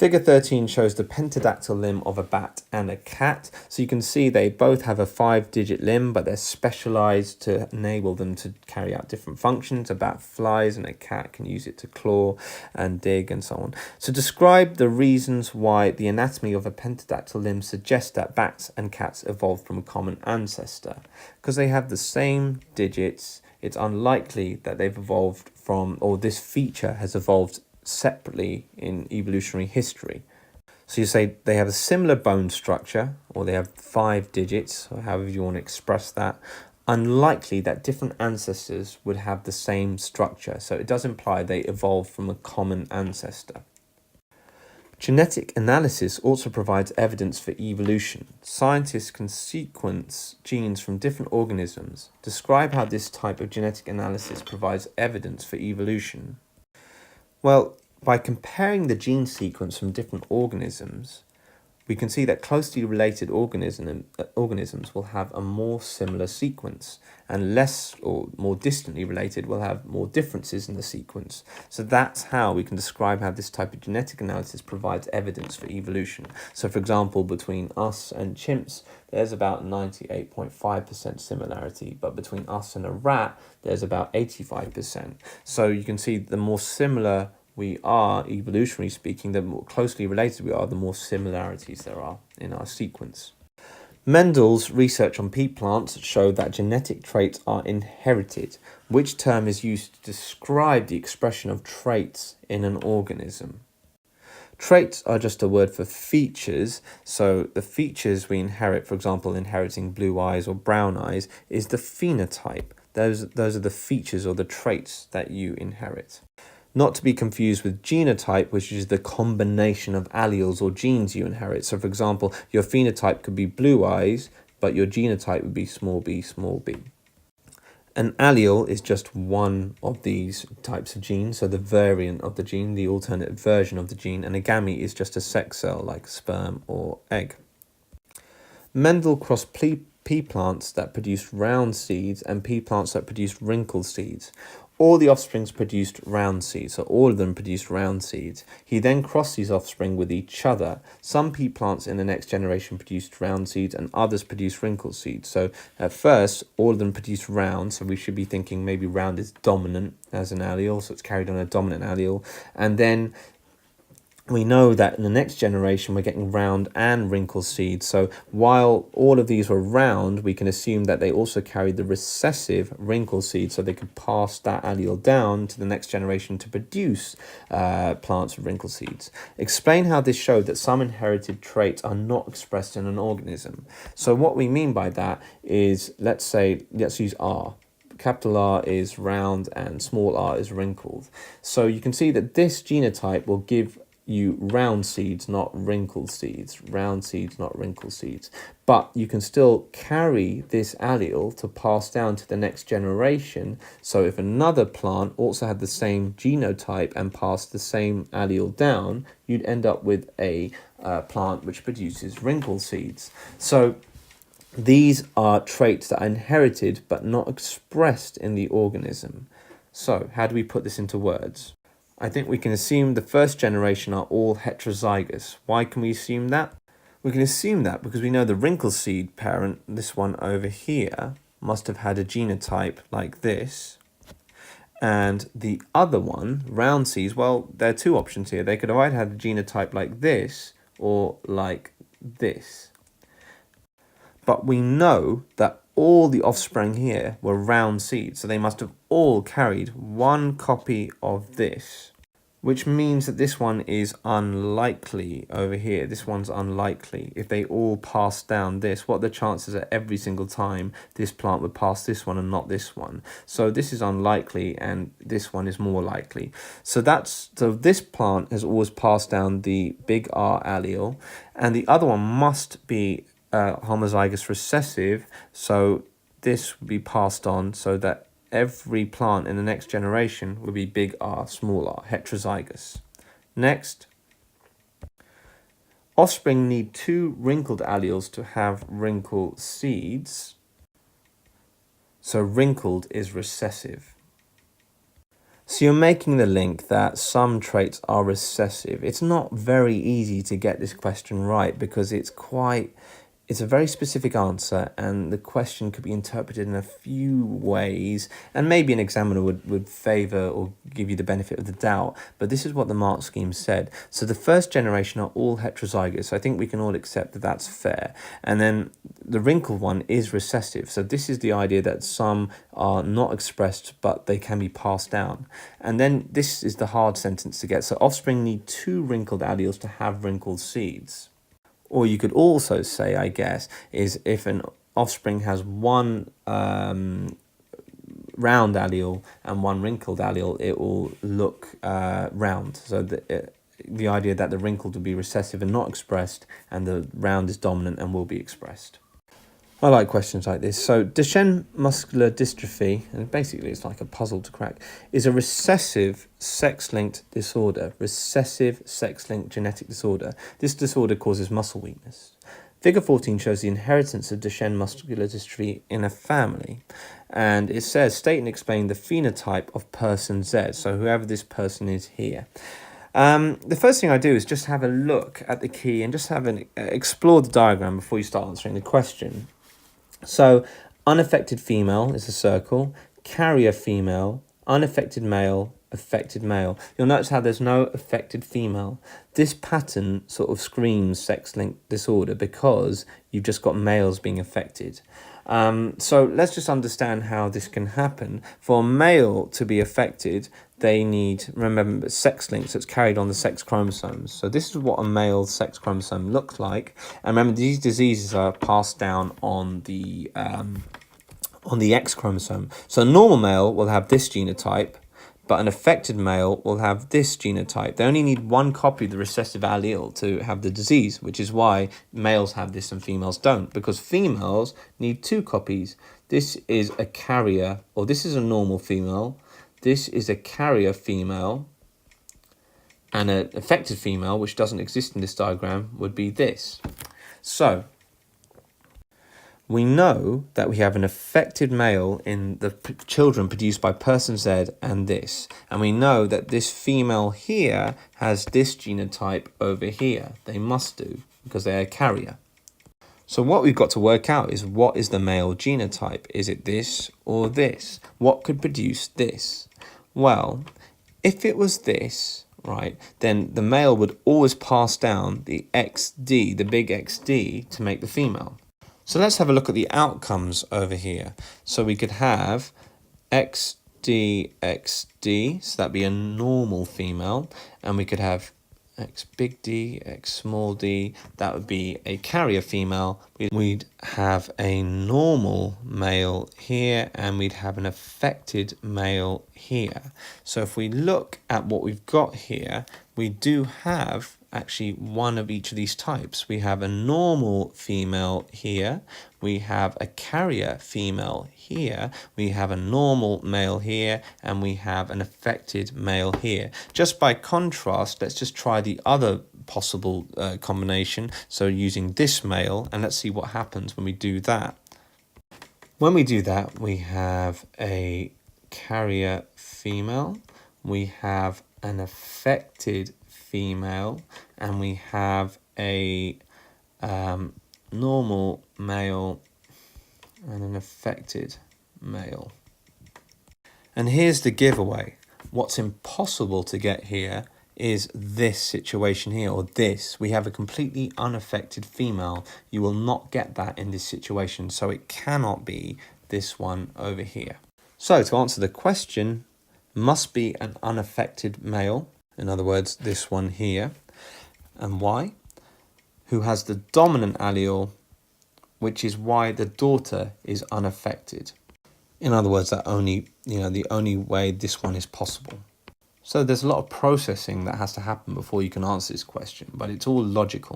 Figure 13 shows the pentadactyl limb of a bat and a cat. So you can see they both have a 5-digit limb, but they're specialized to enable them to carry out different functions. A bat flies and a cat can use it to claw and dig and so on. So describe the reasons why the anatomy of a pentadactyl limb suggests that bats and cats evolved from a common ancestor. Because they have the same digits, it's unlikely that they've evolved from, or this feature has evolved separately in evolutionary history. So you say they have a similar bone structure, or they have 5 digits, or however you want to express that. Unlikely that different ancestors would have the same structure, so it does imply they evolved from a common ancestor. Genetic analysis also provides evidence for evolution. Scientists can sequence genes from different organisms. Describe how this type of genetic analysis provides evidence for evolution. Well, by comparing the gene sequence from different organisms, we can see that closely related organisms will have a more similar sequence, and less or more distantly related will have more differences in the sequence. So that's how we can describe how this type of genetic analysis provides evidence for evolution. So for example, between us and chimps, there's about 98.5% similarity, but between us and a rat, there's about 85%. So you can see the more similar we are, evolutionarily speaking, the more closely related we are, the more similarities there are in our sequence. Mendel's research on pea plants showed that genetic traits are inherited, which term is used to describe the expression of traits in an organism. Traits are just a word for features, so the features we inherit, for example, inheriting blue eyes or brown eyes, is the phenotype. Those are the features or the traits that you inherit. Not to be confused with genotype, which is the combination of alleles or genes you inherit. So for example, your phenotype could be blue eyes, but your genotype would be small b, small b. An allele is just one of these types of genes, so the variant of the gene, the alternate version of the gene, and a gamete is just a sex cell like sperm or egg. Mendel crossed pea plants that produced round seeds and pea plants that produced wrinkled seeds. All the offsprings produced round seeds, so all of them produced round seeds. He then crossed these offspring with each other. Some pea plants in the next generation produced round seeds and others produced wrinkled seeds. So at first, all of them produced round, so we should be thinking maybe round is dominant as an allele, so it's carried on a dominant allele. And then we know that in the next generation, we're getting round and wrinkled seeds. So while all of these were round, we can assume that they also carried the recessive wrinkled seed, so they could pass that allele down to the next generation to produce plants with wrinkled seeds. Explain how this showed that some inherited traits are not expressed in an organism. So what we mean by that is, let's use R. Capital R is round and small r is wrinkled. So you can see that this genotype will give you round seeds, not wrinkled seeds. Round seeds, not wrinkled seeds. But you can still carry this allele to pass down to the next generation. So if another plant also had the same genotype and passed the same allele down, you'd end up with a plant which produces wrinkled seeds. So these are traits that are inherited but not expressed in the organism. So how do we put this into words? I think we can assume the first generation are all heterozygous. Why can we assume that? We can assume that because we know the wrinkled seed parent, this one over here, must have had a genotype like this. And the other one, round seeds, well, there are two options here. They could have either had a genotype like this or like this. But we know that all the offspring here were round seeds, so they must have all carried one copy of this, which means that this one is unlikely over here. This one's unlikely. If they all pass down this, what are the chances that every single time this plant would pass this one and not this one? So this is unlikely and this one is more likely. So this plant has always passed down the big R allele, and the other one must be homozygous recessive, so this would be passed on so that every plant in the next generation would be big R, small r, heterozygous. Next, offspring need 2 wrinkled alleles to have wrinkled seeds, so wrinkled is recessive. So you're making the link that some traits are recessive. It's not very easy to get this question right because it's a very specific answer, and the question could be interpreted in a few ways, and maybe an examiner would favour or give you the benefit of the doubt, but this is what the mark scheme said. So the first generation are all heterozygous, so I think we can all accept that that's fair. And then the wrinkled one is recessive, so this is the idea that some are not expressed, but they can be passed down. And then this is the hard sentence to get. So offspring need 2 wrinkled alleles to have wrinkled seeds. Or you could also say, I guess, is if an offspring has one round allele and one wrinkled allele, it will look round. So the idea that the wrinkled will be recessive and not expressed, and the round is dominant and will be expressed. I like questions like this. So Duchenne muscular dystrophy, and basically it's like a puzzle to crack, is a recessive sex-linked disorder. Recessive sex-linked genetic disorder. This disorder causes muscle weakness. Figure 14 shows the inheritance of Duchenne muscular dystrophy in a family. And it says, state and explain the phenotype of person Z. So whoever this person is here. The first thing I do is just have a look at the key and just explore the diagram before you start answering the question. So, unaffected female is a circle, carrier female, unaffected male, affected male. You'll notice how there's no affected female. This pattern sort of screams sex-linked disorder because you've just got males being affected. So let's just understand how this can happen. For a male to be affected, they need, remember, sex linked, so it's carried on the sex chromosomes. So this is what a male sex chromosome looks like. And remember, these diseases are passed down on the X chromosome. So a normal male will have this genotype, but an affected male will have this genotype. They only need 1 copy of the recessive allele to have the disease, which is why males have this and females don't, because females need 2 copies. This is a carrier, or this is a normal female. This is a carrier female, and an affected female, which doesn't exist in this diagram, would be this. So we know that we have an affected male in the children produced by person Z and this. And we know that this female here has this genotype over here. They must do, because they're a carrier. So what we've got to work out is, what is the male genotype? Is it this or this? What could produce this? Well, if it was this, right, then the male would always pass down the XD, the big XD, to make the female. So let's have a look at the outcomes over here. So we could have XD, XD, so that'd be a normal female, and we could have X big D, X small d, that would be a carrier female. We'd have a normal male here, and we'd have an affected male here. So if we look at what we've got here, we do have actually one of each of these types. We have a normal female here, we have a carrier female here, we have a normal male here, and we have an affected male here. Just by contrast, let's just try the other possible combination, so using this male, and let's see what happens when we do that. When we do that, we have a carrier female, we have an affected female, and we have a normal male and an affected male. And here's the giveaway. What's impossible to get here is this situation here, or this. We have a completely unaffected female. You will not get that in this situation, so it cannot be this one over here. So to answer the question, must be an unaffected male. In other words, this one here. And why? Who has the dominant allele, which is why the daughter is unaffected. In other words, that the only way this one is possible. So there's a lot of processing that has to happen before you can answer this question, but it's all logical.